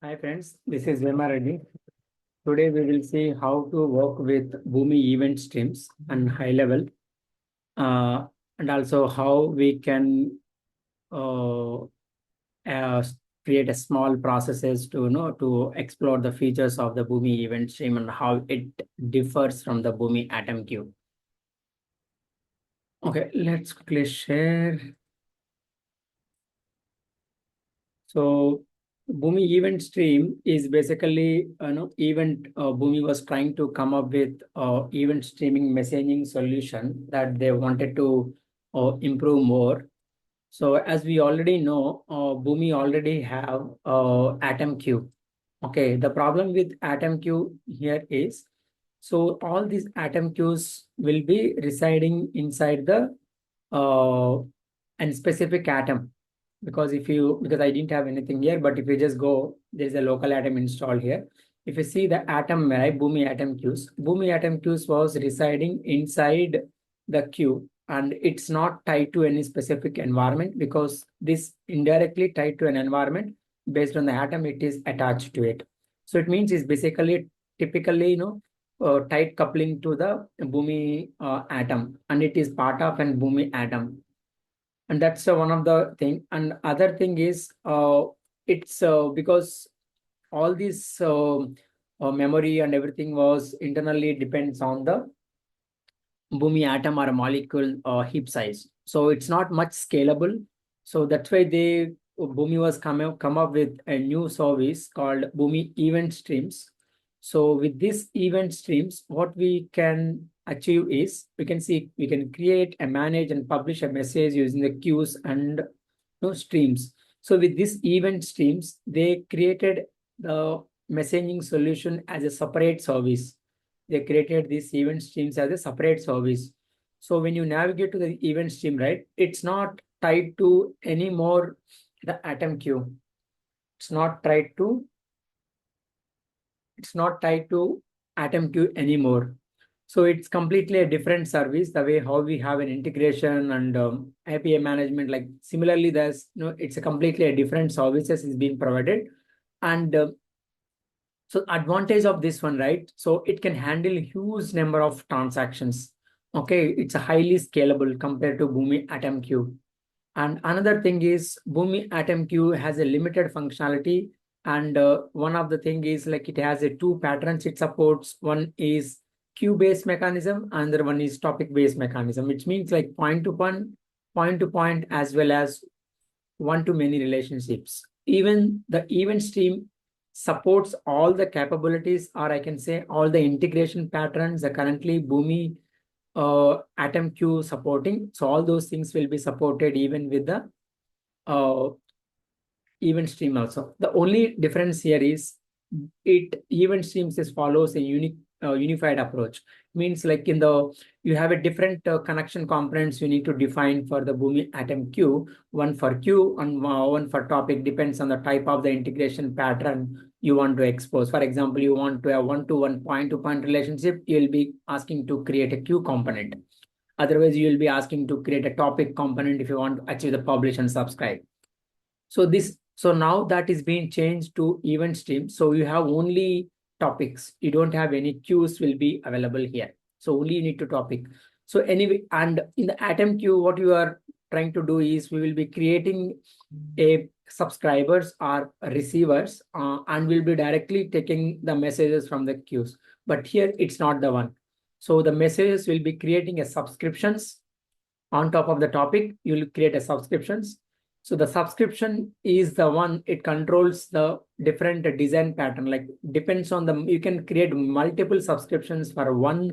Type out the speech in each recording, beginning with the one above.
Hi friends, this is Vema Reddy. Today we will see how to work with Boomi Event Streams and high level, uh, and also how we can uh, uh, create a small processes to to explore the features of the Boomi Event Stream and how it differs from the Boomi Atom Queue. Okay, let's quickly share. So Boomi event stream is basically event Boomi was trying to come up with event streaming messaging solution that they wanted to improve more. So as we already know, Boomi already have Atom Queue. Okay, the problem with Atom Queue here is, so all these Atom queues will be residing inside the uh, and specific atom, because because I didn't have anything here, but if you just go, there's a local atom installed here. If you see the atom, right, Boomi atom queues was residing inside the queue, and it's not tied to any specific environment because this indirectly tied to an environment based on the atom it is attached to it. So it means it's basically typically tight coupling to the Boomi atom, and it is part of an Boomi atom. And that's one of the thing. And other thing is it's because all this memory and everything was internally depends on the Boomi atom or a molecule heap size, so it's not much scalable. So that's why Boomi was come up with a new service called Boomi Event Streams. So with this event streams, what we can achieve is we can create and manage and publish a message using the queues and streams. So with this event streams, they created the messaging solution as a separate service. They created these event streams as a separate service. So when you navigate to the event stream, right, it's not tied to any more the atom queue. It's not tied to atom queue anymore. So it's completely a different service, the way how we have an integration and API management. Like similarly, it's a completely a different services is being provided. And so advantage of this one, right? So it can handle huge number of transactions. Okay, it's a highly scalable compared to Boomi Atom Queue. And another thing is Boomi Atom Queue has a limited functionality. And one of the thing is like it has a two patterns it supports. One is queue-based mechanism, another one is topic-based mechanism, which means like point to point, as well as one-to-many relationships. Even the event stream supports all the capabilities, or I can say all the integration patterns that currently Boomi Atom Queue supporting. So all those things will be supported even with the uh, event stream also. The only difference here is event streams follows a unified approach. Means like you have a different connection components you need to define for the Boomi Atom queue. One for queue and one for topic, depends on the type of the integration pattern you want to expose. For example, you want to have one-to-one point-to-point relationship, you'll be asking to create a queue component. Otherwise, you will be asking to create a topic component if you want to achieve the publish and subscribe. So now that is being changed to event stream. So you have only topics. You don't have any queues will be available here. So only you need to topic. So anyway, and in the Atom queue, what you are trying to do is we will be creating a subscribers or receivers and we'll be directly taking the messages from the queues. But here it's not the one. So the messages will be creating a subscriptions on top of the topic. You will create a subscriptions. So the subscription is the one, it controls the different design pattern, like depends on you can create multiple subscriptions for one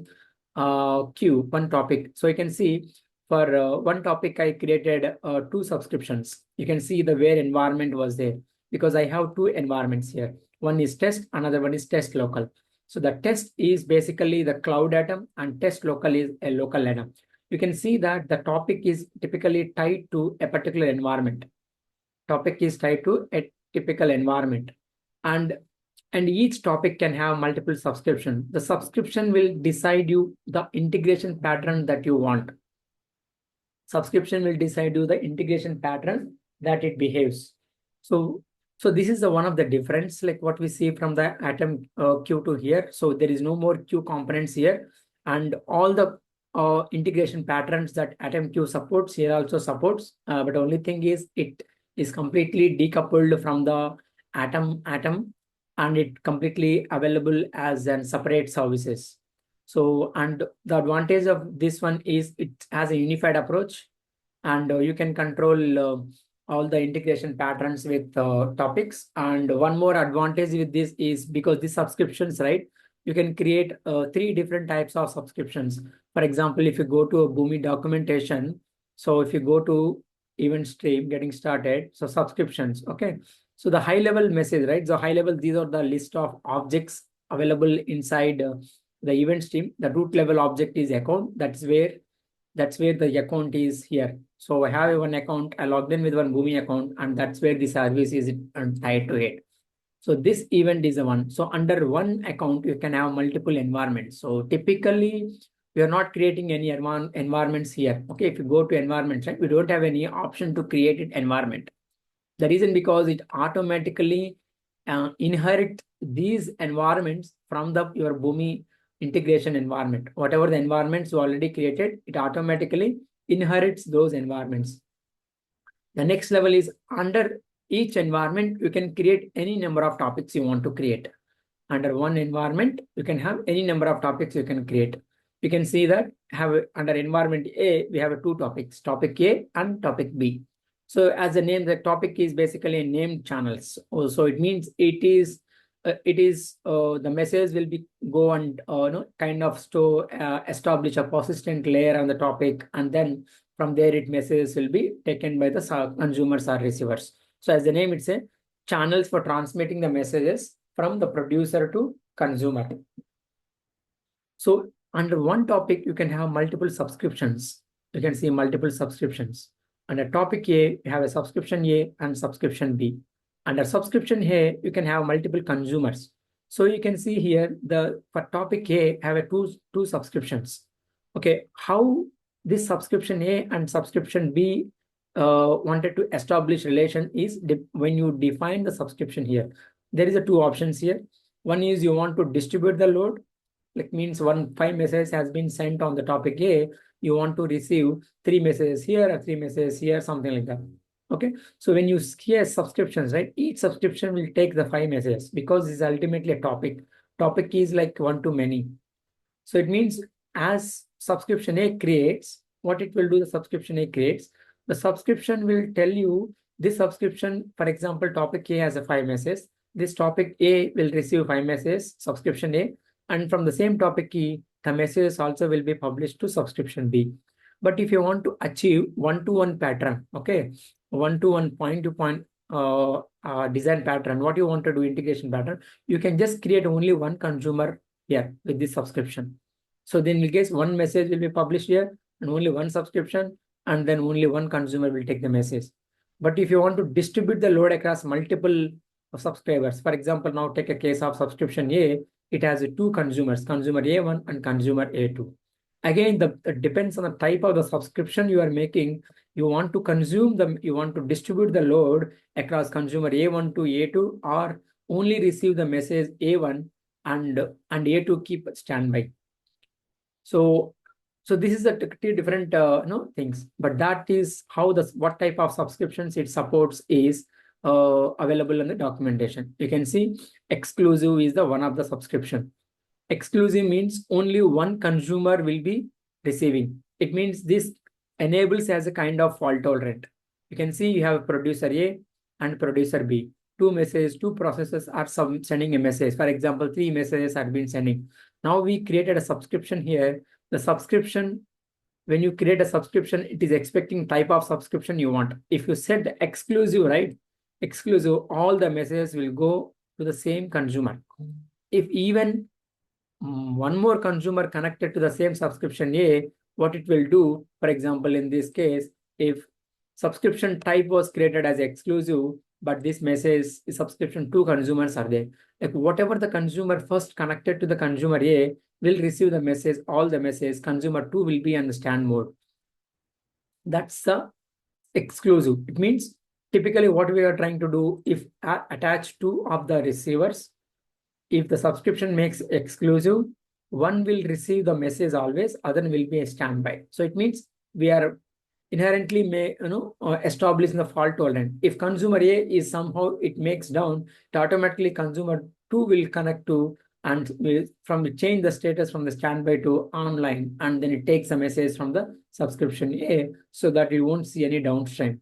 queue, one topic. So you can see for one topic, I created two subscriptions. You can see the where environment was there because I have two environments here. One is test, another one is test local. So the test is basically the cloud atom and test local is a local atom. You can see that the topic is typically tied to a particular environment. Topic is tied to a typical environment. And each topic can have multiple subscriptions. The subscription will decide you the integration pattern that you want. Subscription will decide you the integration pattern that it behaves. So So this is the one of the difference, like what we see from the Atom queue to here. So there is no more queue components here, and all the integration patterns that Atom queue supports here also supports. But only thing is it is completely decoupled from the Atom, and it completely available as an separate services. So, and the advantage of this one is it has a unified approach, and you can control all the integration patterns with topics. And one more advantage with this is because the subscriptions, right? You can create 3 different types of subscriptions. For example, if you go to a Boomi documentation, so if you go to event stream, getting started, so subscriptions, okay. So the high level message, right? So high level, these are the list of objects available inside the event stream. The root level object is account. That's where the account is here. So I have one account, I logged in with one Boomi account, and that's where the service is tied to it. So this event is the one. So under one account, you can have multiple environments. So typically, we are not creating any environments here. Okay, if you go to environments, right, we don't have any option to create an environment. The reason because it automatically inherit these environments from your Boomi integration environment. Whatever the environments you already created, it automatically inherits those environments. The next level is under each environment, you can create any number of topics you want to create. Under one environment, you can have any number of topics you can create. You can see that under environment A, we have 2 topics, topic A and topic B. So as the name, the topic is basically named channels. So it means the message will be go and kind of establish a persistent layer on the topic, and then from there it messages will be taken by the consumers or receivers. So as the name it says, channels for transmitting the messages from the producer to consumer. So under one topic, you can have multiple subscriptions. You can see multiple subscriptions. Under topic A, you have a subscription A and subscription B. Under subscription A, you can have multiple consumers. So you can see here for topic A have two subscriptions. Okay, how this subscription A and subscription B wanted to establish relation is when you define the subscription here. There is 2 options here. One is you want to distribute the load, like means 5 messages has been sent on the topic A, you want to receive 3 messages here or 3 messages here, something like that. Okay, so when you hear subscriptions, right, each subscription will take the 5 messages because it's ultimately a topic. Topic is like one to many. So it means as subscription A creates, what it will do, the subscription A creates, the subscription will tell you this subscription, for example, topic A has 5 messages. This topic A will receive 5 messages, subscription A, and from the same topic key, the messages also will be published to subscription B. But if you want to achieve one-to-one pattern, okay, one-to-one point-to-point design pattern, what you want to do, integration pattern, you can just create only one consumer here with this subscription. So then we guess one message will be published here and only one subscription, and then only one consumer will take the message. But if you want to distribute the load across multiple subscribers, for example, now take a case of subscription A, it has 2 consumers, consumer A1 and consumer A2. Again, it depends on the type of the subscription you are making. You want to consume them, you want to distribute the load across consumer A1 to A2, or only receive the message A1 and A2 keep standby. So this is the 2 different things, but that is how what type of subscriptions it supports is available in the documentation. You can see exclusive is the one of the subscription. Exclusive means only one consumer will be receiving. It means this enables as a kind of fault tolerant. You can see you have producer A and producer B. 2 messages, 2 processes are sending a message. For example, 3 messages are been sending. Now we created a subscription here. The subscription, when you create a subscription, it is expecting type of subscription you want. If you set exclusive, right? Exclusive, all the messages will go to the same consumer. If even one more consumer connected to the same subscription A, what it will do, for example, in this case, if subscription type was created as exclusive, but this message is subscription 2 consumers are there. Like whatever the consumer first connected to the consumer A will receive the message, all the messages, consumer 2 will be on the stand mode. That's the exclusive. It means typically what we are trying to do, if attach two of the receivers, if the subscription makes exclusive, one will receive the message always, other will be a standby. So it means we are inherently establishing the fault tolerant. If consumer A is somehow it makes down, it automatically consumer 2 will connect to and will change the status from the standby to online, and then it takes a message from the subscription A so that you won't see any downstream.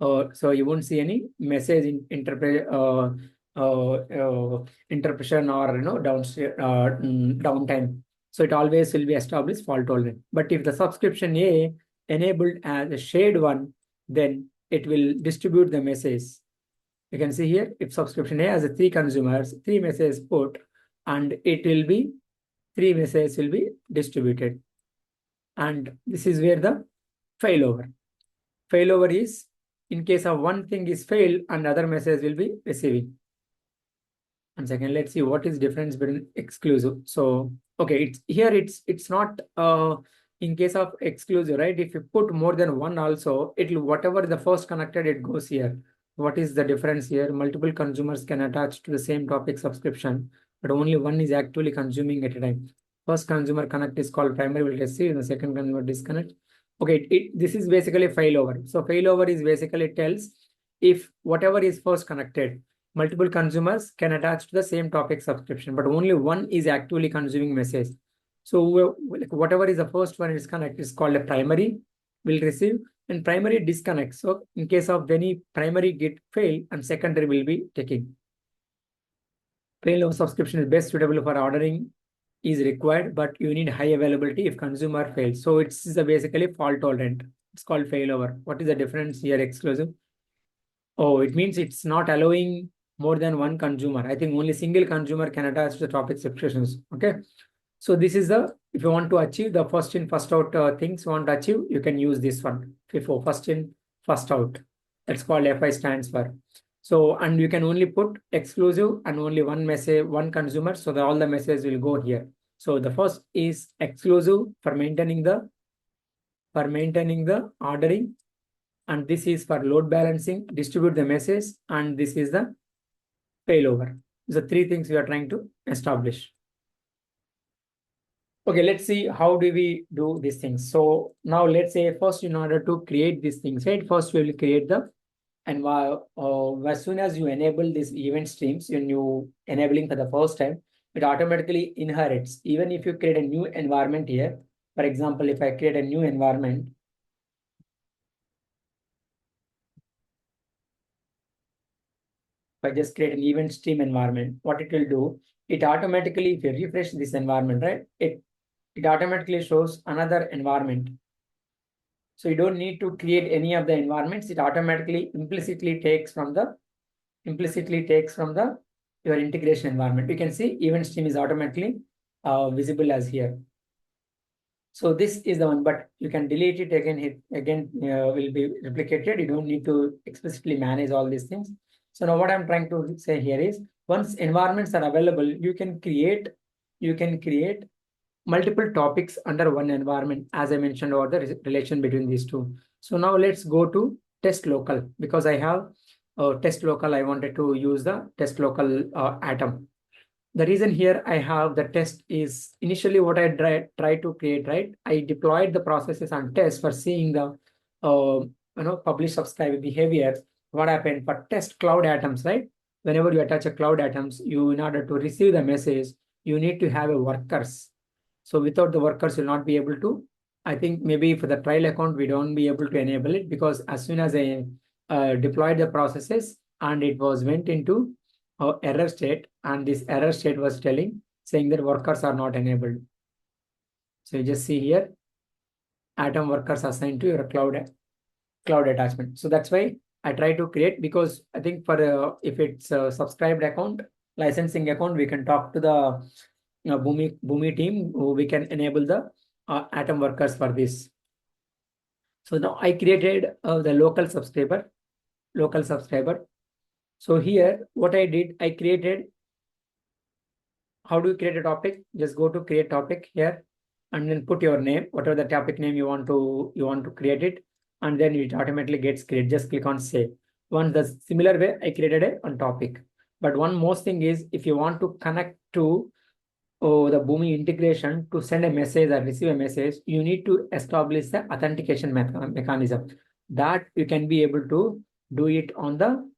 So you won't see any message in interpretation or downtime. So it always will be established fault tolerant. But if the subscription A enabled as a shared one, then it will distribute the message. You can see here, if subscription A has a 3 consumers, 3 messages put, and it will be 3 messages will be distributed. And this is where the failover. Failover is in case of one thing is failed and other message will be receiving. And second, let's see what is difference between exclusive. So okay, it's not in case of exclusive, right? If you put more than one also, it'll whatever the first connected, it goes here. What is the difference here? Multiple consumers can attach to the same topic subscription, but only one is actually consuming at a time. First consumer connect is called primary will receive, and the second consumer disconnect. Okay, this is basically failover. So failover is basically tells if whatever is first connected, multiple consumers can attach to the same topic subscription, but only one is actually consuming message. So whatever is the first one is connect is called a primary will receive, and primary disconnect. So in case of any primary get fail, and secondary will be taking. Failover subscription is best suitable for ordering is required, but you need high availability if consumer fails. So it's basically fault tolerant. It's called failover. What is the difference here? Exclusive. Oh, it means it's not allowing more than one consumer. I think only single consumer can attach to the topic subscriptions. Okay. So this is the, if you want to achieve the first in, first out things you want to achieve, you can use this one. FIFO, first in, first out. That's called FI stands for. So, and you can only put exclusive and only one message, one consumer. So that all the messages will go here. So the first is exclusive for maintaining the ordering. And this is for load balancing, distribute the message, and this is the failover. The 3 things we are trying to establish. Okay, let's see how do we do these things. So now let's say first, in order to create these things, right? First we will create the, and as soon as you enable these event streams, when you enabling for the first time, it automatically inherits. Even if you create a new environment here, for example, if I create a new environment, if I just create an event stream environment, what it will do, it automatically, if you refresh this environment, right, it automatically shows another environment. So you don't need to create any of the environments. It automatically implicitly takes from the your integration environment. You can see event stream is automatically visible as here. So this is the one, but you can delete it again. Will be replicated. You don't need to explicitly manage all these things. So now what I'm trying to say here is, once environments are available, you can create multiple topics under one environment, as I mentioned, or the relation between these two. So now let's go to test local, because I have test local. I wanted to use the test local atom. The reason here I have the test is initially what I try to create, right? I deployed the processes on test for seeing the publish subscribe behavior. What happened for test cloud atoms, right? Whenever you attach a cloud atoms, you, in order to receive the message, you need to have a workers. So without the workers, you'll not be able to. I think maybe for the trial account, we don't be able to enable it, because as soon as I deployed the processes and it went into error state, and this error state was saying that workers are not enabled. So you just see here, atom workers assigned to your cloud attachment. So that's why I try to create, because I think for if it's a subscribed account, licensing account, we can talk to the Boomi team, we can enable the atom workers for this. So now I created the local subscriber. So here, what I did, I created. How do you create a topic? Just go to create topic here, and then put your name, whatever the topic name you want to create it, and then it automatically gets created. Just click on save. One the similar way I created a one topic. But one most thing is if you want to connect to the Boomi integration to send a message or receive a message, you need to establish the authentication mechanism that you can be able to do it on the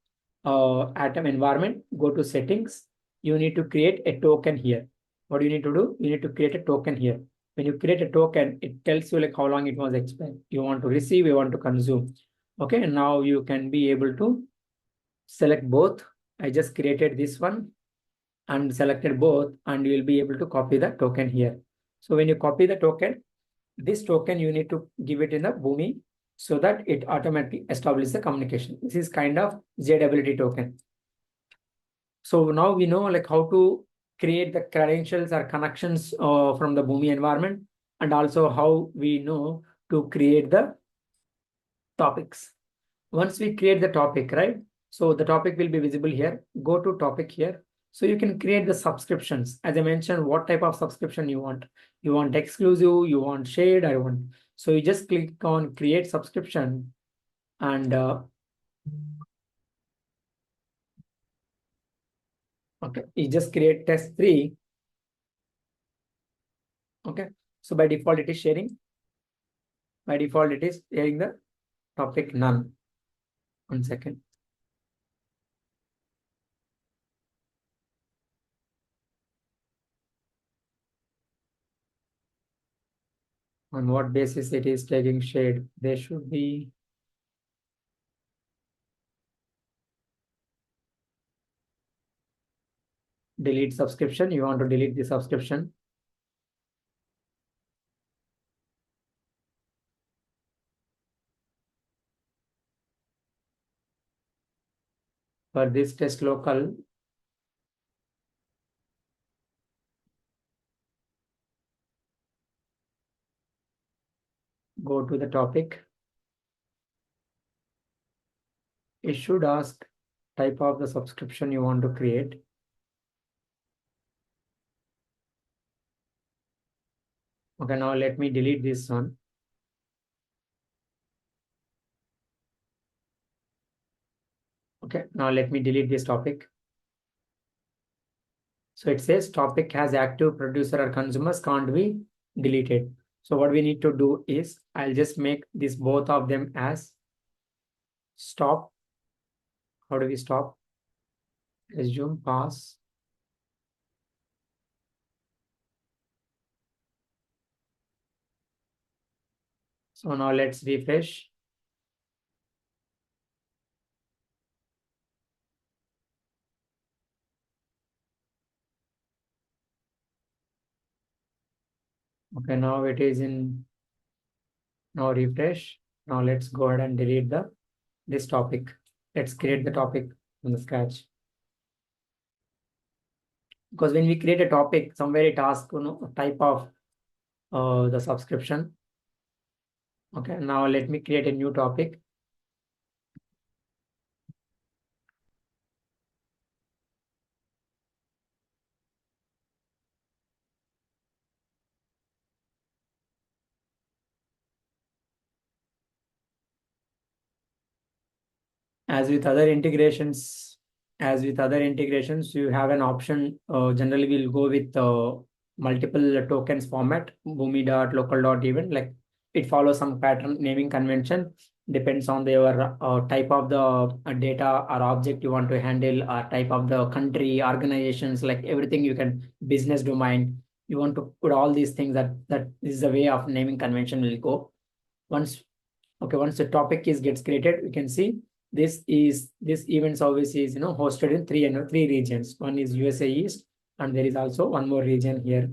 Atom environment. Go to settings. You need to create a token here. What do you need to do? You need to create a token here. When you create a token, it tells you like how long it was expired. You want to receive, you want to consume. Okay, and now you can be able to select both. I just created this one and selected both, and you will be able to copy the token here. So when you copy the token, this token you need to give it in the Boomi so that it automatically establishes the communication. This is kind of JWT token. So now we know like how to create the credentials or connections from the Boomi environment, and also how we know to create the topics. Once we create the topic, right? So the topic will be visible here. Go to topic here. So you can create the subscriptions. As I mentioned, what type of subscription you want. You want exclusive, you want shared, I want. So you just click on create subscription and okay, you just create test 3. Okay, so by default it is sharing. By default it is sharing the topic none. 1 second. On what basis it is taking shade? There should be delete subscription. You want to delete the subscription. For this test local, go to the topic. It should ask type of the subscription you want to create. Okay, now let me delete this one. Okay, now let me delete this topic. So it says topic has active producer or consumers can't be deleted. So what we need to do is I'll just make this both of them as stop. How do we stop? Resume, pass. So now let's refresh. Okay, now it is in, now refresh. Now let's go ahead and delete this topic. Let's create the topic from the scratch. Because when we create a topic, somewhere it asks, type of the subscription. Okay, now let me create a new topic. As with other integrations, you have an option. Generally, we'll go with multiple tokens format, boomi.local.event. Like it follows some pattern naming convention. Depends on your type of the data or object you want to handle, or type of the country, organizations, like everything you can, business domain. You want to put all these things that is the way of naming convention will go. Once once the topic is gets created, we can see this event service is hosted in three regions. One is USA East, and there is also one more region here.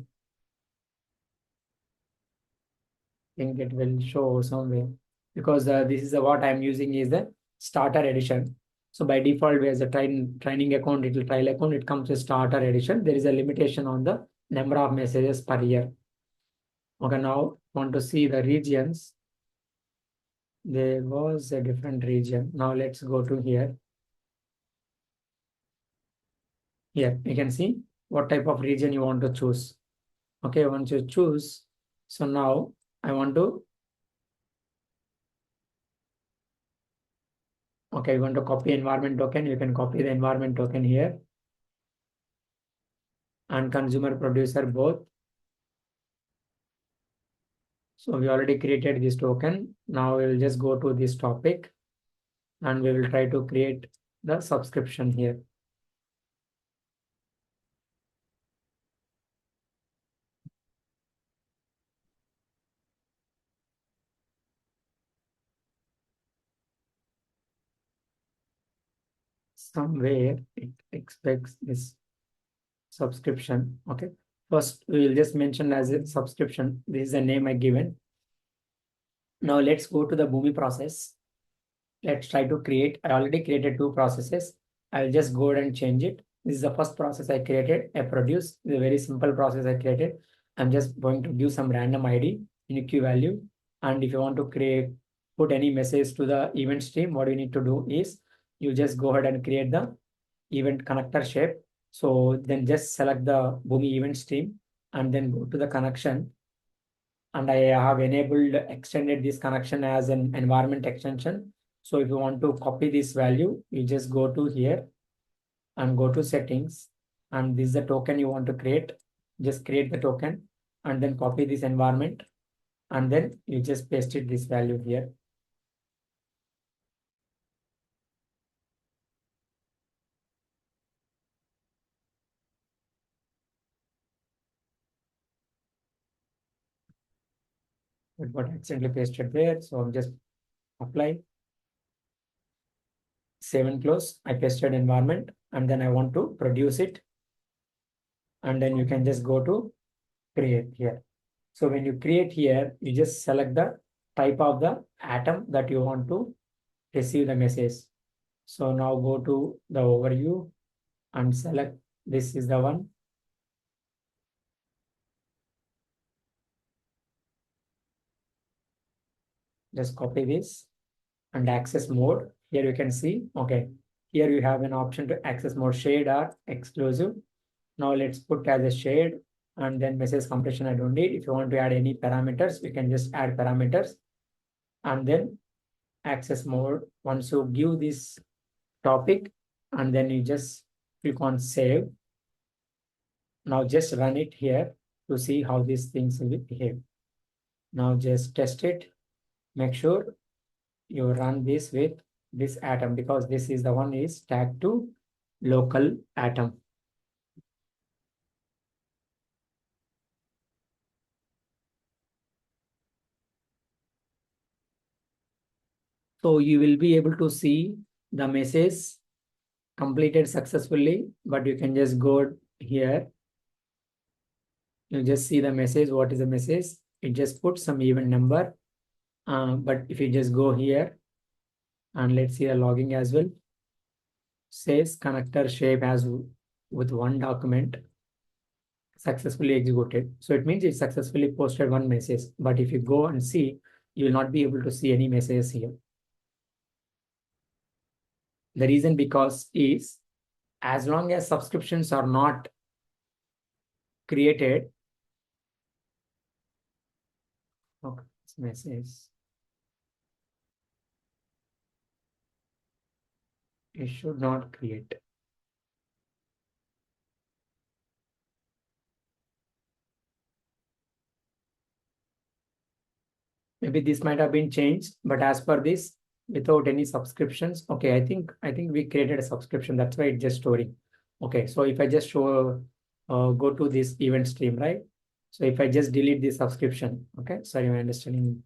I think it will show somewhere, because this is what I'm using is the starter edition. So by default, as a training account, it will trial account, it comes with starter edition. There is a limitation on the number of messages per year. Okay, now want to see the regions. There was a different region. Now let's go to here. Here you can see what type of region you want to choose. Okay, once you choose, so now I want to Okay, you want to copy environment token, you can copy the environment token here. And consumer producer both. So we already created this token. Now we will just go to this topic and we will try to create the subscription here. Somewhere it expects this subscription. Okay. First, we will just mention as a subscription. This is the name I given. Now let's go to the Boomi process. Let's try to create. I already created two processes. I'll just go ahead and change it. This is the first process I created. I produce. This is a very simple process I created. I'm just going to give some random ID in key value. And if you want to put any message to the event stream, what you need to do is you just go ahead and create the event connector shape. So then just select the Boomi event stream and then go to the connection. And I have extended this connection as an environment extension. So if you want to copy this value, you just go to here and go to settings. And this is the token you want to create. Just create the token and then copy this environment. And then you just paste it this value here. It got accidentally pasted there. So I'm just apply. Save and close. I pasted environment and then I want to produce it. And then you can just go to create here. So when you create here, you just select the type of the atom that you want to receive the message. So now go to the overview and select this is the one. Just copy this and access mode. Here you can see, okay, here you have an option to access mode, shade or exclusive. Now let's put as a shade and then message completion I don't need. If you want to add any parameters, you can just add parameters and then access mode. Once you give this topic and then you just click on save. Now just run it here to see how these things will behave. Now just test it. Make sure you run this with this atom because this is the one is tagged to local atom. So you will be able to see the message completed successfully, but you can just go here. You just see the message. What is the message? It just put some even number. But if you just go here and let's see the logging as well, says connector shape as with one document successfully executed. So it means it successfully posted one message. But if you go and see, you will not be able to see any messages here. The reason because is as long as subscriptions are not created, okay, message, it should not create. Maybe this might have been changed, but as per this, without any subscriptions, okay, I think we created a subscription. That's why it's just storing. Okay, so if I just go to this event stream, right? So if I just delete this subscription, okay, sorry, my understanding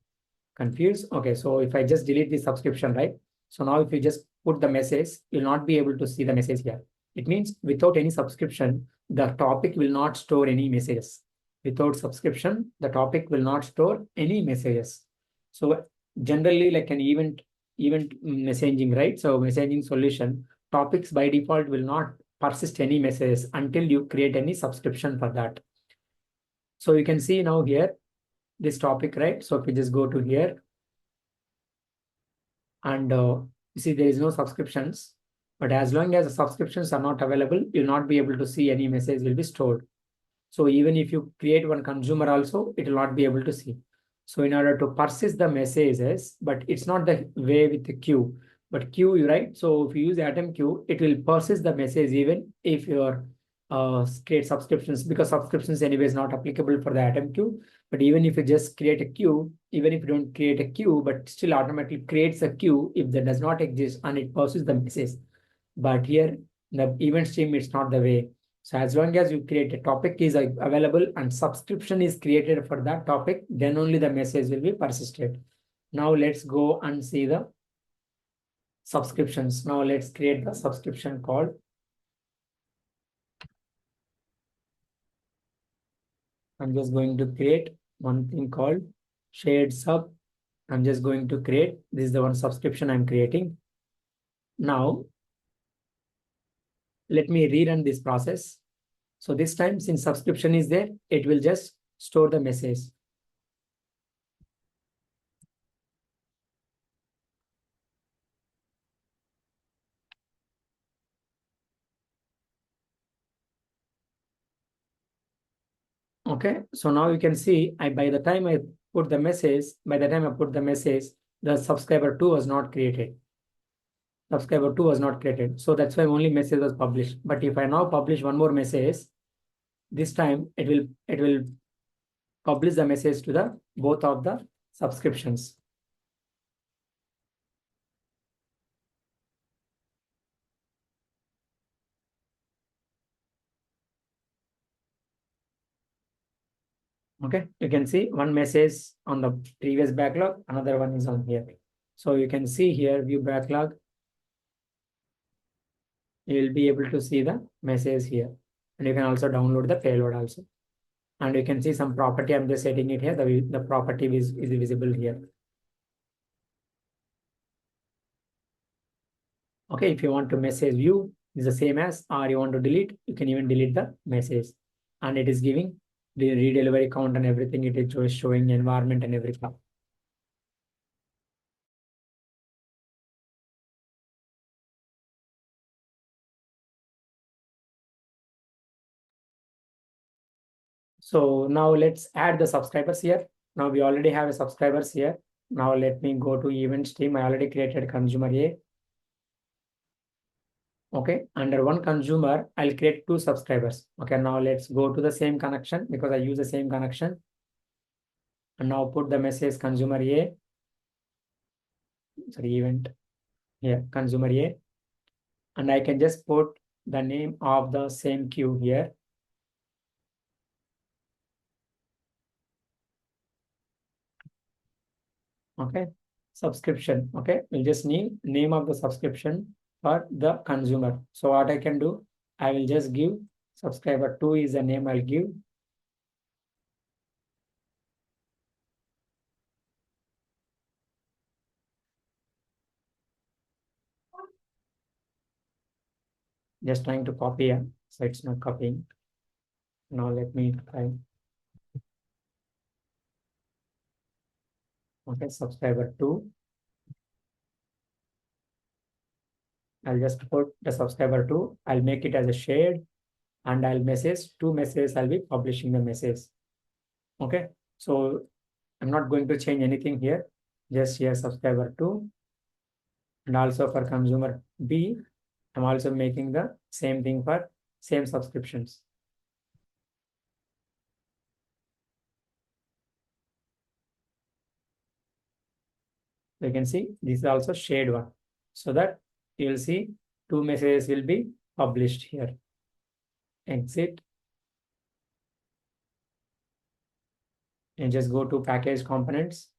confused. Okay, so if I just delete the subscription, right? So now if you just put the message, you'll not be able to see the message here. It means without any subscription, the topic will not store any messages. Without subscription, the topic will not store any messages. So generally like an event messaging, right? So messaging solution, topics by default will not persist any messages until you create any subscription for that. So you can see now here, this topic, right? So if you just go to here and you see there is no subscriptions, but as long as the subscriptions are not available, you'll not be able to see any message will be stored. So even if you create one consumer also, it will not be able to see. So in order to persist the messages, but it's not the way with the queue. But queue, right? So if you use atom queue, it will process the message even if your create subscriptions, because subscriptions anyway is not applicable for the atom queue. But even if you just create a queue, even if you don't create a queue, but still automatically creates a queue if that does not exist and it processes the message. But here the event stream, it's not the way. So as long as you create a topic is available and subscription is created for that topic, then only the message will be persisted. Now let's go and see the subscriptions. Now let's create the subscription called. I'm just going to create one thing called shared sub. I'm just going to create, this is the one subscription I'm creating. Now, let me rerun this process. So this time, since subscription is there, it will just store the message. Okay, so now you can see, by the time I put the message, the subscriber 2 was not created. Subscriber 2 was not created. So that's why only message was published. But if I now publish one more message, this time it will publish the message to the both of the subscriptions. Okay, you can see one message on the previous backlog, another one is on here. So you can see here, view backlog. You will be able to see the message here. And you can also download the payload also. And you can see some property. I'm just setting it here. The property is visible here. Okay, if you want to message view, is the same as, or you want to delete, you can even delete the message. And it is giving the redelivery count and everything. It is showing environment and everything. So now let's add the subscribers here. Now we already have a subscribers here. Now let me go to event stream. I already created consumer A. Okay, under one consumer, I'll create two subscribers. Okay, now let's go to the same connection because I use the same connection. And now put the message consumer A. Sorry, event here, consumer A. And I can just put the name of the same queue here. Okay, subscription. Okay, we'll just need name of the subscription for the consumer. So what I can do, I will just give subscriber 2 is the name I'll give. Just trying to copy here, so it's not copying. Now let me try. Okay, subscriber 2. I'll just put the subscriber 2. I'll make it as a shared and I'll message 2 messages. I'll be publishing the message. Okay, so I'm not going to change anything here. Just here subscriber 2. And also for consumer B, I'm also making the same thing for same subscriptions. You can see this is also shared one, so that you will see 2 messages will be published here. Exit and just go to package components.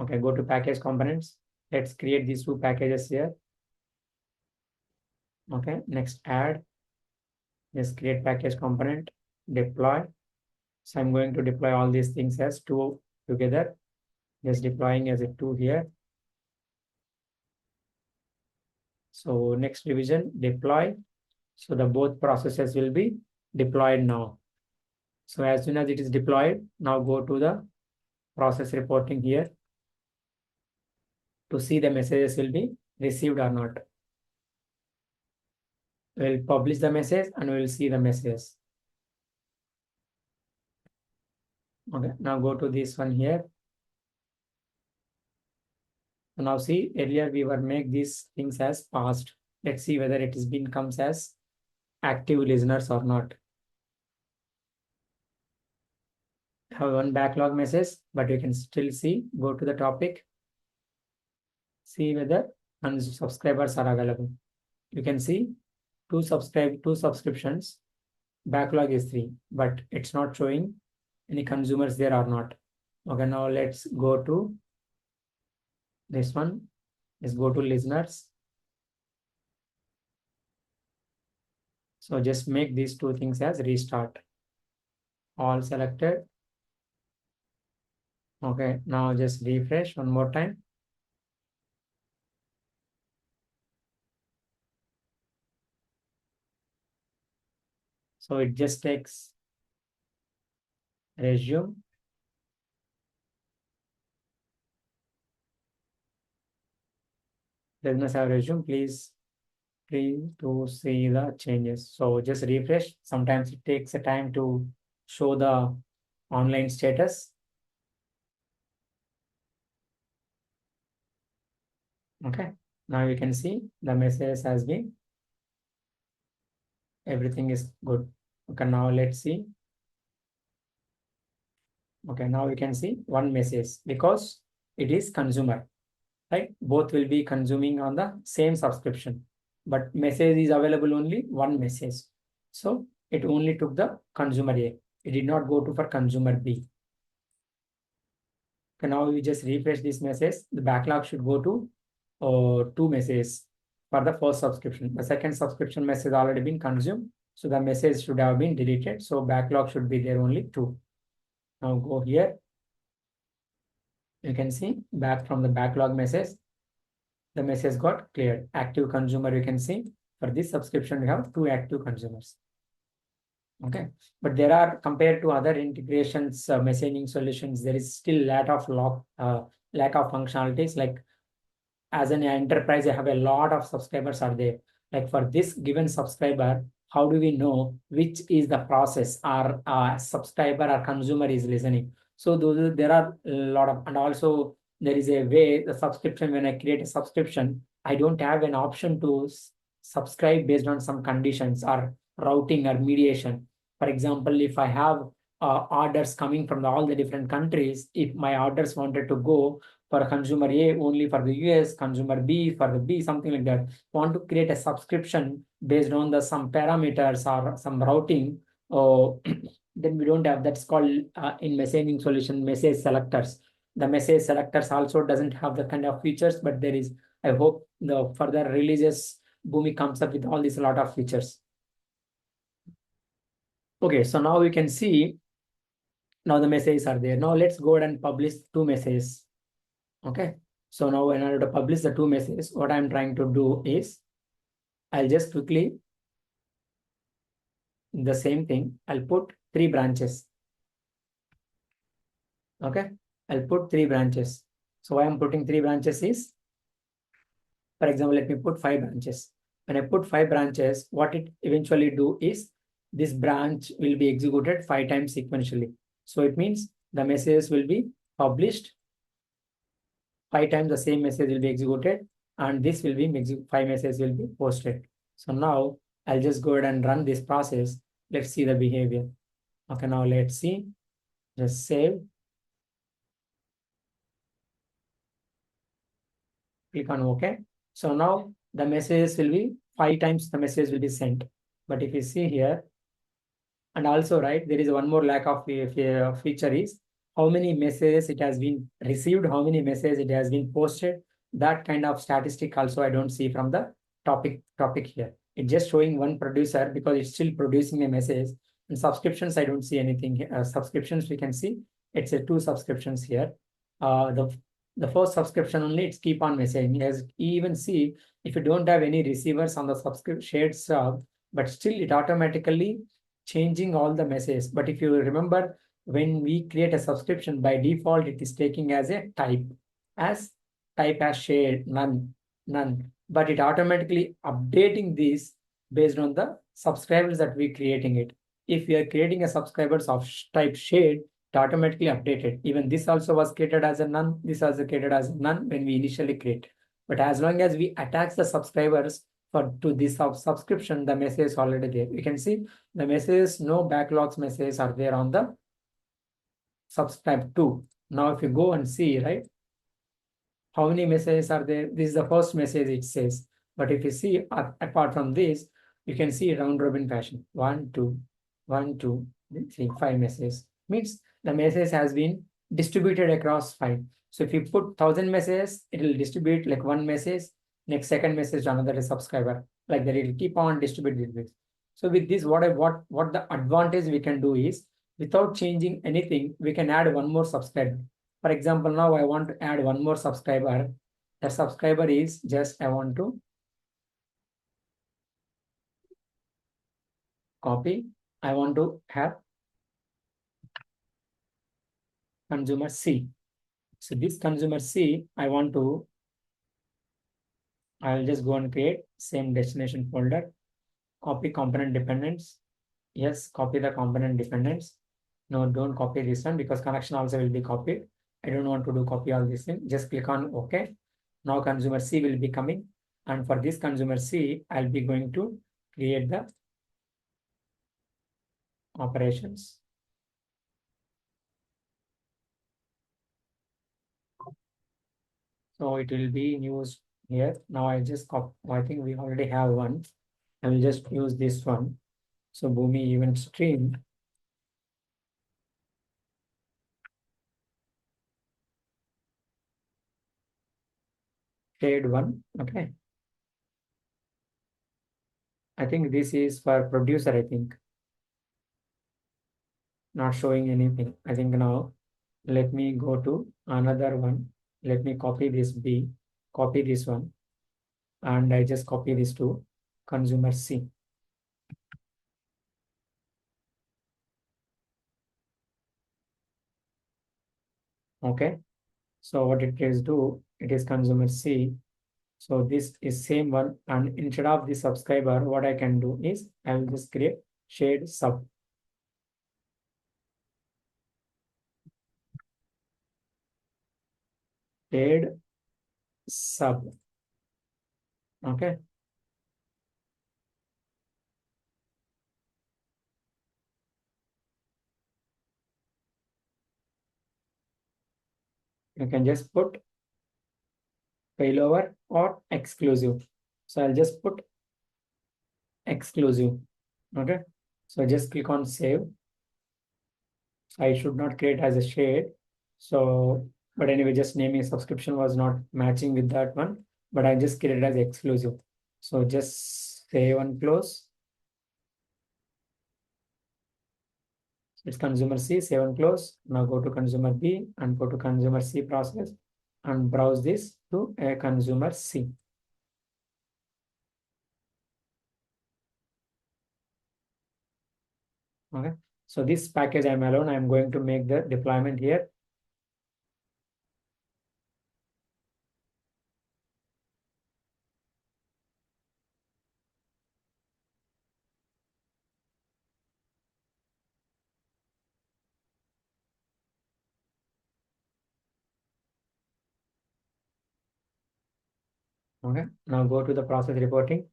Okay, go to package components. Let's create these 2 packages here. Okay, next add. Just create package component, deploy. So I'm going to deploy all these things as 2 together. Just deploying as a 2 here. So next revision, deploy. So the both processes will be deployed now. So as soon as it is deployed, now go to the process reporting here to see the messages will be received or not. We'll publish the message and we'll see the message. Okay, now go to this one here. Now see, earlier we were make these things as past. Let's see whether it has been comes as active listeners or not. Have one backlog message, but you can still see, go to the topic, see whether subscribers are available. You can see two subscriptions, backlog is 3, but it's not showing any consumers there or not. Okay, now let's go to this one. Let's go to listeners. So just make these two things as restart. All selected. Okay, now just refresh one more time. So it just takes resume. Business have resume, please to see the changes. So just refresh. Sometimes it takes a time to show the online status. Okay, now you can see the message has been, everything is good. Okay, now let's see. Okay, now you can see one message because it is consumer, right? Both will be consuming on the same subscription, but message is available only one message. So it only took the consumer A. It did not go to for consumer B. Okay, now we just refresh this message. The backlog should go to 2 messages for the first subscription. The second subscription message already been consumed. So the message should have been deleted. So backlog should be there only 2. Now go here. You can see back from the backlog message, the message got cleared. Active consumer, you can see for this subscription, we have 2 active consumers. Okay, but there are, compared to other integrations, messaging solutions, there is still lack of functionalities. Like as an enterprise, I have a lot of subscribers are there. Like for this given subscriber, how do we know which is the process our subscriber or consumer is listening? So there are a lot of, and also there is a way the subscription, when I create a subscription, I don't have an option to subscribe based on some conditions or routing or mediation. For example, if I have orders coming from all the different countries, if my orders wanted to go for consumer A only for the US, consumer B for the B, something like that. Want to create a subscription based on the some parameters or some routing, then we don't have. That's called in messaging solution message selectors. The message selectors also doesn't have the kind of features, but there is. I hope the further releases Boomi comes up with all these lot of features. Okay, so now we can see now the messages are there. Now let's go ahead and publish 2 messages. Okay, so now in order to publish the 2 messages, what I'm trying to do is I'll just quickly the same thing. I'll put 3 branches. Okay, I'll put 3 branches. So why I'm putting 3 branches is, for example, let me put 5 branches. When I put 5 branches, what it eventually do is this branch will be executed 5 times sequentially. So it means the messages will be published 5 times, the same message will be executed, and this will be 5 messages will be posted. So now I'll just go ahead and run this process. Let's see the behavior. Okay, now let's see. Just save. Click on OK. So now the messages will be 5 times the message will be sent. But if you see here, and also right, there is one more lack of feature is how many messages it has been received, how many messages it has been posted. That kind of statistic also I don't see from the topic here. It's just showing one producer because it's still producing a message. And subscriptions, I don't see anything. Subscriptions, we can see it's a 2 subscriptions here. The first subscription only, it's keep on messaging. As even see, if you don't have any receivers on the shared sub, but still it automatically changing all the messages. But if you remember, when we create a subscription, by default, it is taking as a type as shared, none. But it automatically updating this based on the subscribers that we creating it. If we are creating a subscribers of type shared, it automatically updated. Even this also was created as a none. This also created as a none when we initially create. But as long as we attach the subscribers to this subscription, the message is already there. You can see the messages, no backlogs messages are there on the subscribe to. Now, if you go and see, right, how many messages are there? This is the first message it says. But if you see apart from this, you can see round robin fashion. 1, 2, 1, 2, 3, 5 messages. Means the message has been distributed across 5. So if you put 1,000 messages, it will distribute like one message, next second message to another subscriber. Like that, it will keep on distributing this. So with this, what the advantage we can do is, without changing anything, we can add one more subscriber. For example, now I want to add one more subscriber. The subscriber is just, I want to copy. I want to have consumer C. So this consumer C, I'll just go and create same destination folder, copy component dependents. Yes, copy the component dependents. No, don't copy this one because connection also will be copied. I don't want to do copy all this thing. Just click on OK. Now consumer C will be coming. And for this consumer C, I'll be going to create the operations. So it will be used here. Now I just copy. I think we already have one. I will just use this one. So Boomi Event Stream. Shared one. Okay. I think this is for producer, I think. Not showing anything. I think now let me go to another one. Let me copy this B, copy this one, and I just copy this to consumer C. Okay. So what it is do, it is consumer C. So this is same one. And instead of the subscriber, what I can do is I will just create shared sub. Shared sub. Okay. You can just put failover or exclusive. So I'll just put exclusive. Okay. So just click on save. I should not create as a shade. So, but anyway, just naming subscription was not matching with that one, but I just created as exclusive. So just save and close. It's consumer C, save and close. Now go to consumer B and go to consumer C process and browse this to a consumer C. Okay. So this package I'm alone, I'm going to make the deployment here. Okay. Now go to the process reporting.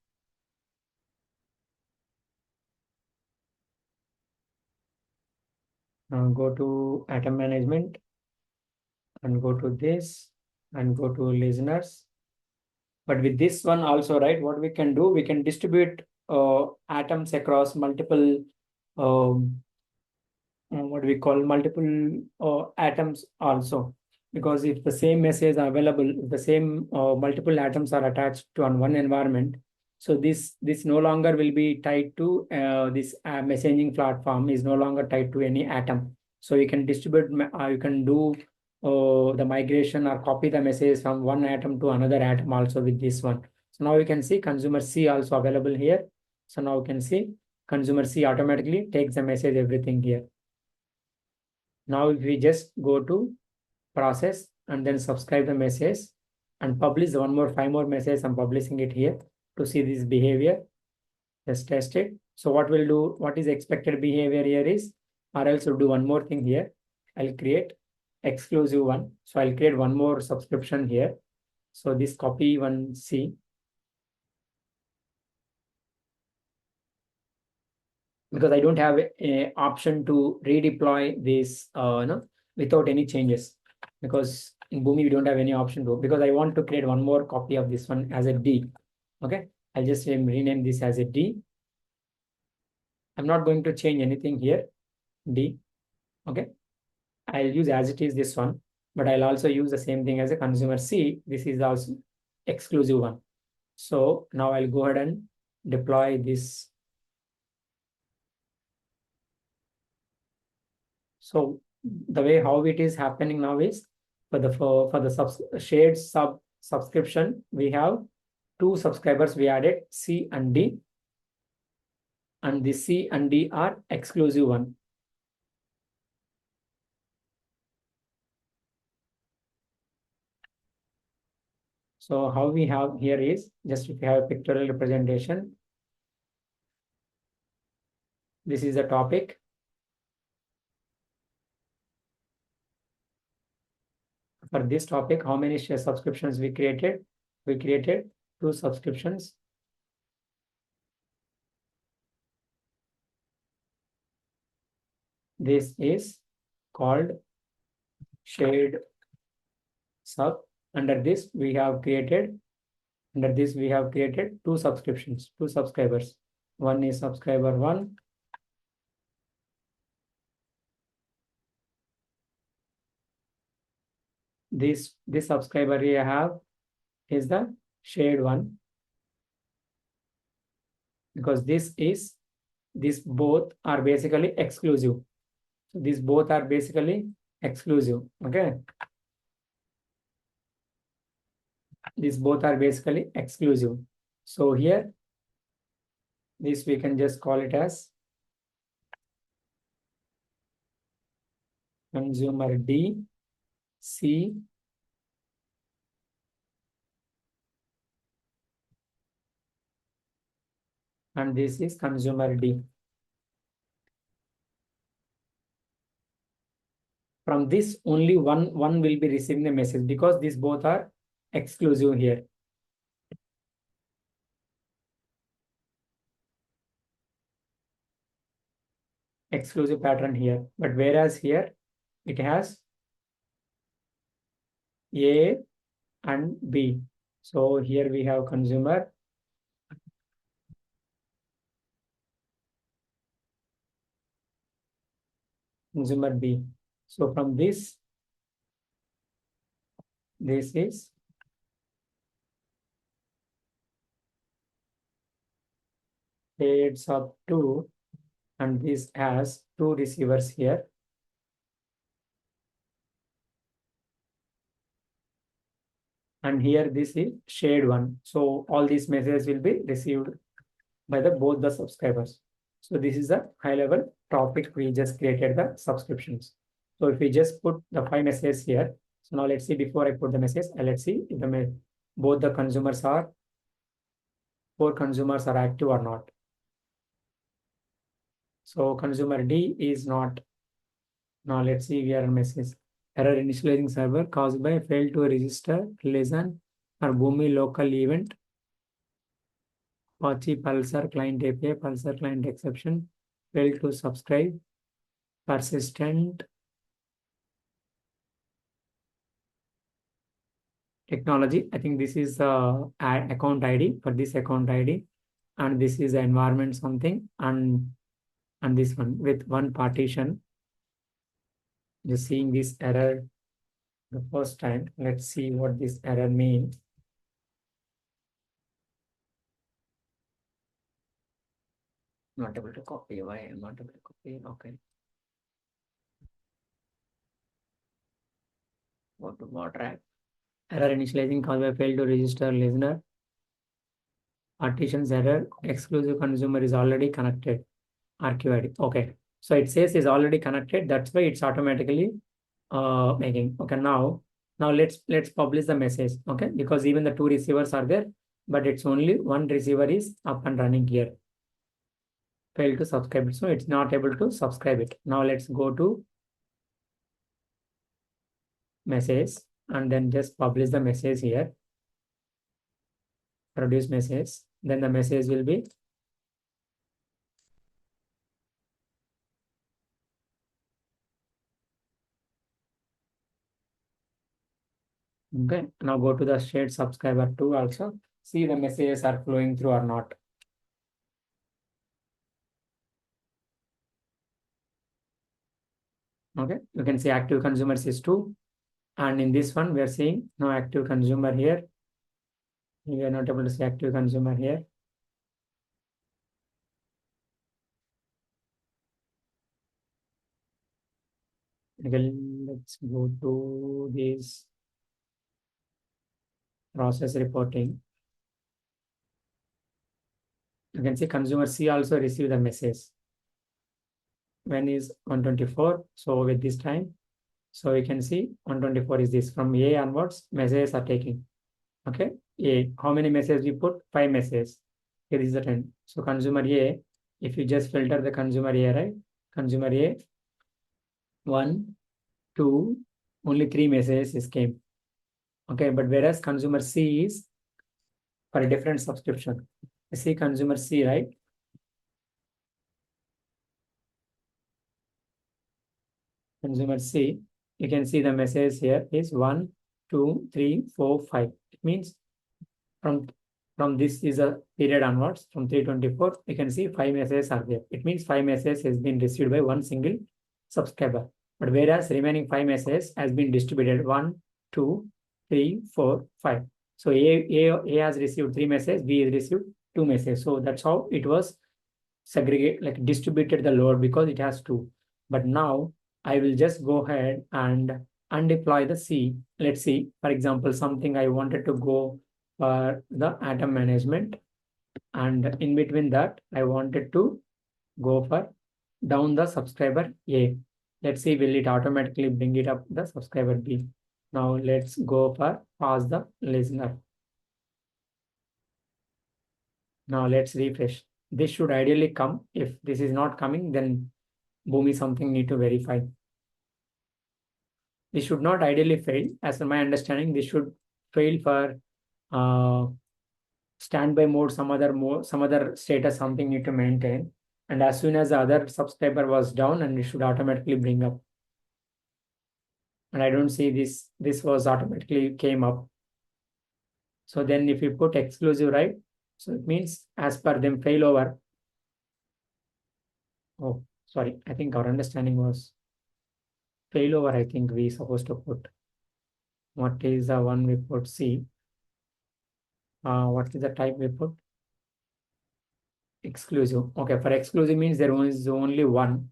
Now go to atom management and go to this and go to listeners. But with this one also, right, what we can do, we can distribute atoms across multiple, what we call multiple atoms also. Because if the same message are available, if the same multiple atoms are attached to on one environment, so this no longer will be tied to this messaging platform is no longer tied to any atom. So you can distribute, you can do the migration or copy the message from one atom to another atom also with this one. So now you can see consumer C also available here. So now you can see consumer C automatically takes the message everything here. Now if we just go to process and then subscribe the message and publish one more 5 more messages, I'm publishing it here to see this behavior. Just test it. So what we'll do, what is expected behavior here is, or else we'll do one more thing here. I'll create exclusive one. So I'll create one more subscription here. So this copy one C, because I don't have a option to redeploy this no, without any changes, because in Boomi we don't have any option to, because I want to create one more copy of this one as a D. Okay, I'll just rename this as a D. I'm not going to change anything here. D. Okay, I'll use as it is this one, but I'll also use the same thing as a consumer C. This is also exclusive one. So now I'll go ahead and deploy this. So the way how it is happening now is for the shared subscription, we have two subscribers we added, C and D, and the C and D are exclusive one. So how we have here is, just if you have a pictorial representation, this is the topic. For this topic, how many share subscriptions we created? We created two subscriptions. This is called shared sub. Under this we have created two subscriptions, two subscribers. One is subscriber 1. This subscriber we have is the shared one, because these both are basically exclusive. So these both are basically exclusive. Okay, these both are basically exclusive. So here, this we can just call it as consumer D, C, and this is consumer D. From this, only one will be receiving the message, because these both are exclusive here. Exclusive pattern here, but whereas here it has A and B. So here we have consumer B. So from this is heads up 2, and this has two receivers here. And here this is shared one. So all these messages will be received by both the subscribers. So this is a high level topic. We just created the subscriptions. So if we just put the 5 messages here. So now let's see, before I put the message, let's see if both the consumers are, 4 consumers are active or not. So consumer D is not. Now let's see, we are a message. Error initializing server caused by failed to register listen or Boomi local event. Apache Pulsar client API, Pulsar client exception, failed to subscribe, persistent technology. I think this is the account ID for this account ID, and this is the environment something, and this one with one partition. Just seeing this error the first time. Let's see what this error means. Not able to copy. Why I'm not able to copy? Okay. Go to more track. Error initializing caused by failed to register listener. Partitions error. Exclusive consumer is already connected. RQID. Okay. So it says is already connected. That's why it's automatically making. Okay. Now let's publish the message. Okay. Because even the 2 receivers are there, but it's only one receiver is up and running here. Failed to subscribe it. So it's not able to subscribe it. Now let's go to message and then just publish the message here, produce message, then the message will be okay. Now go to the shared subscriber 2 also. See the messages are flowing through or not. Okay, you can see active consumers is 2. And in this one, we are seeing no active consumer here. We are not able to see active consumer here. Okay, let's go to this process reporting. You can see consumer C also received the message. When is 124? So with this time, so we can see 124 is this. From A onwards, messages are taking. Okay, A. How many messages we put? 5 messages. Here is the 10. So consumer A, if you just filter the consumer A, right? Consumer A, 1, 2, only 3 messages came. Okay, but whereas consumer C is for a different subscription. You see consumer C, right? Consumer C, you can see the message here is 1, 2, 3, 4, 5. It means from this is a period onwards, from 324, you can see 5 messages are there. It means 5 messages has been received by one single subscriber. But whereas remaining 5 messages has been distributed 1, 2, 3, 4, 5. So A has received 3 messages, B has received 2 messages. So that's how it was segregate, like distributed the load because it has 2. But now I will just go ahead and undeploy the C. Let's see, for example, something I wanted to go for the atom management. And in between that, I wanted to go for down the subscriber A. Let's see, will it automatically bring it up the subscriber B? Now let's go for pass the listener. Now let's refresh. This should ideally come. If this is not coming, then Boomi something need to verify. This should not ideally fail. As per my understanding, this should fail for standby mode, some other status, something need to maintain. And as soon as the other subscriber was down, and it should automatically bring up. And I don't see this was automatically came up. So then if you put exclusive, right? So it means as per them failover. Oh, sorry. I think our understanding was failover. I think we supposed to put. What is the one we put? C. What is the type we put? Exclusive. Okay, for exclusive means there is only one.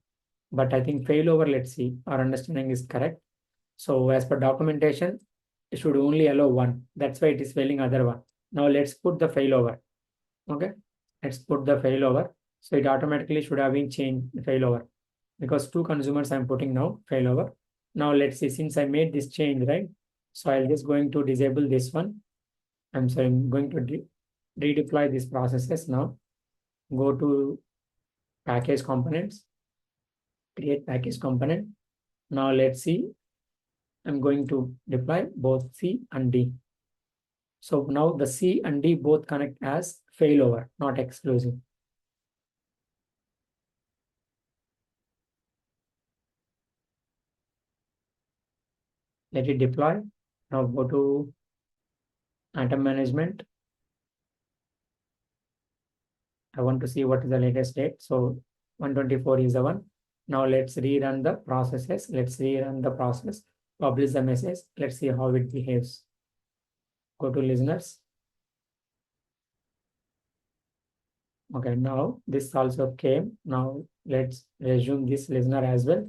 But I think failover, let's see. Our understanding is correct. So as per documentation, it should only allow one. That's why it is failing other one. Now let's put the failover. Okay, let's put the failover. So it automatically should have been changed failover because 2 consumers I'm putting now failover. Now let's see, since I made this change, right? So I'll just going to disable this one. I'm sorry, I'm going to redeploy these processes now. Go to package components, create package component. Now let's see, I'm going to deploy both C and D. So now the C and D both connect as failover, not exclusive. Let it deploy. Now go to atom management. I want to see what is the latest date. So 124 is the one. Now let's rerun the processes. Let's rerun the process, publish the message. Let's see how it behaves. Go to listeners. Okay, now this also came. Now let's resume this listener as well,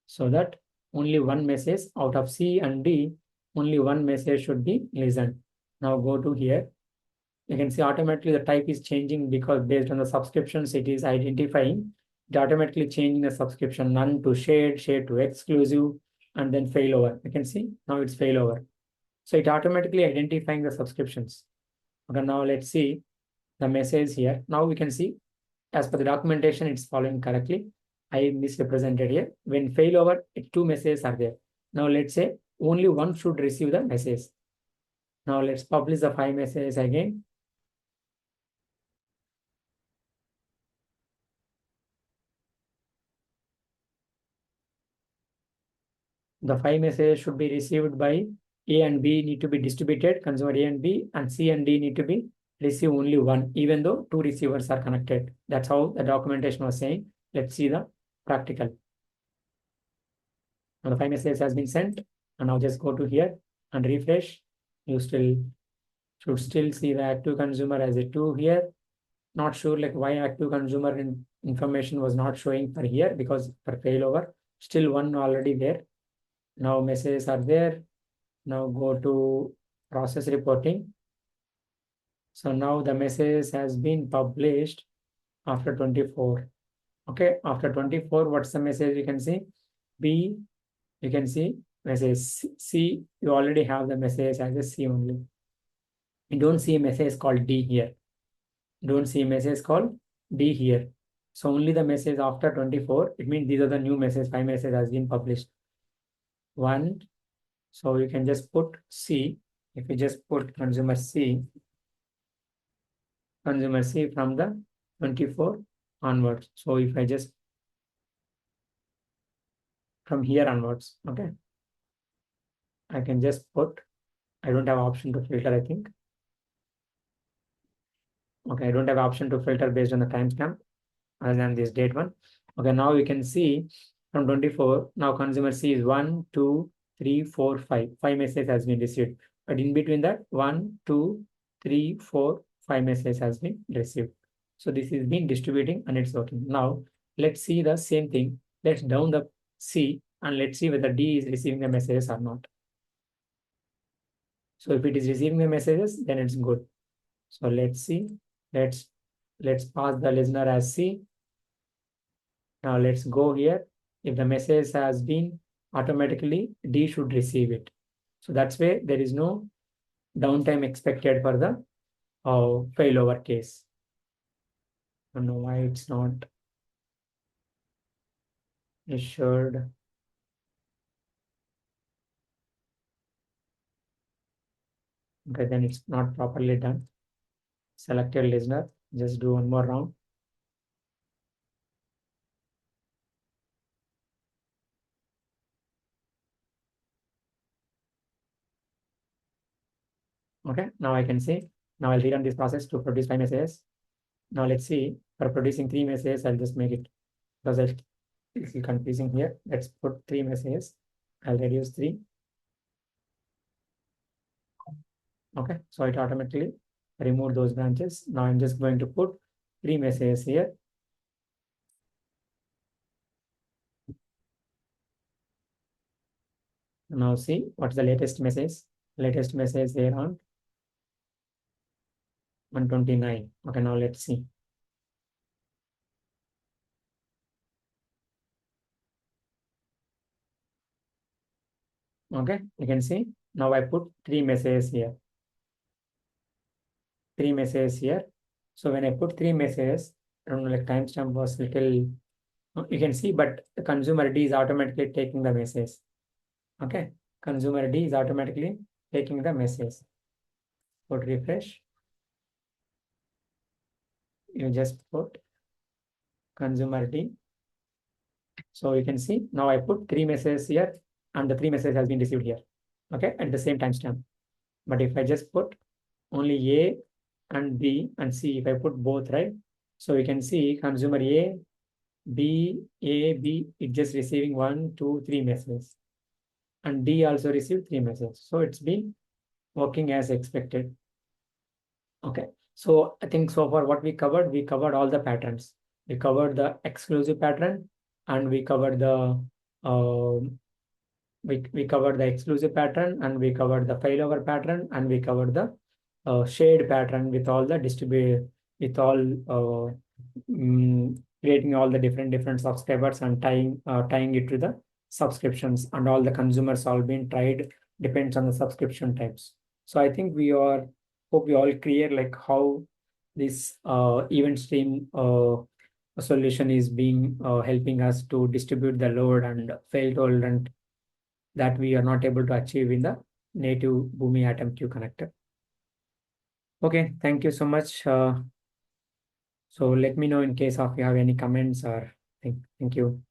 so that only one message out of C and D, only one message should be listened. Now go to here. You can see automatically the type is changing because based on the subscriptions, it is identifying. It automatically changing the subscription none to shared, shared to exclusive, and then failover. You can see now it's failover. So it automatically identifying the subscriptions. Okay, now let's see the message here. Now we can see as per the documentation, it's following correctly. I misrepresented here. When failover, 2 messages are there. Now let's say only one should receive the message. Now let's publish the 5 messages again. The 5 messages should be received by A and B need to be distributed, consumer A and B, and C and D need to be receive only one, even though two receivers are connected. That's how the documentation was saying. Let's see the practical. Now the 5 messages has been sent, and now just go to here and refresh. You should still see the active consumer as a 2 here. Not sure like why active consumer information was not showing for here, because for failover, still one already there. Now messages are there. Now go to process reporting. So now the message has been published after 24. Okay, after 24, what's the message you can see? B, you can see message C, you already have the message as a C only. You don't see a message called D here. Don't see a message called D here. So only the message after 24, it means these are the new messages, 5 messages has been published. One, so you can just put C. If you just put consumer C from the 24 onwards. So if I just from here onwards, okay, I can just put, I don't have option to filter, I think. Okay, I don't have option to filter based on the timestamp other than this date one. Okay, now you can see from 24, now consumer C is 1, 2, 3, 4, 5. 5 messages has been received. But in between that, 1, 2, 3, 4, 5 messages has been received. So this is been distributing and it's working. Now let's see the same thing. Let's down the C and let's see whether D is receiving the messages or not. So if it is receiving the messages, then it's good. So let's see. Let's pass the listener as C. Now let's go here. If the message has been automatically, D should receive it. So that's why there is no downtime expected for the failover case. I don't know why it's not issued. Okay, then it's not properly done. Selected listener, just do one more round. Okay, now I can see. Now I'll rerun this process to produce 5 messages. Now let's see, for producing 3 messages, I'll just make it, because it's confusing here. Let's put 3 messages. I'll reduce 3. Okay, so it automatically remove those branches. Now I'm just going to put 3 messages here. Now see what's the latest message. Latest message there on 129. Okay, now let's see. Okay, you can see now I put 3 messages here. 3 messages here. So when I put 3 messages, I don't know, like timestamp was little, you can see, but the consumer D is automatically taking the message. Okay, consumer D is automatically taking the message. Put refresh. You just put consumer D. So you can see now I put 3 messages here and the 3 messages has been received here. Okay, at the same timestamp. But if I just put only A and B and C, if I put both, right? So you can see consumer A, B, it's just receiving 1, 2, 3 messages. And D also received 3 messages. So it's been working as expected. Okay. So I think so far what we covered all the patterns. We covered the exclusive pattern and we covered the we covered the exclusive pattern and we covered the failover pattern and we covered the shared pattern with all the with all creating all the different subscribers and tying it to the subscriptions, and all the consumers all been tried depends on the subscription types. So I think hope we all clear like how this event stream solution is being helping us to distribute the load and fail tolerant that we are not able to achieve in the native Boomi Atom Q connector. Okay, thank you so much. So let me know in case of you have any comments or thank you.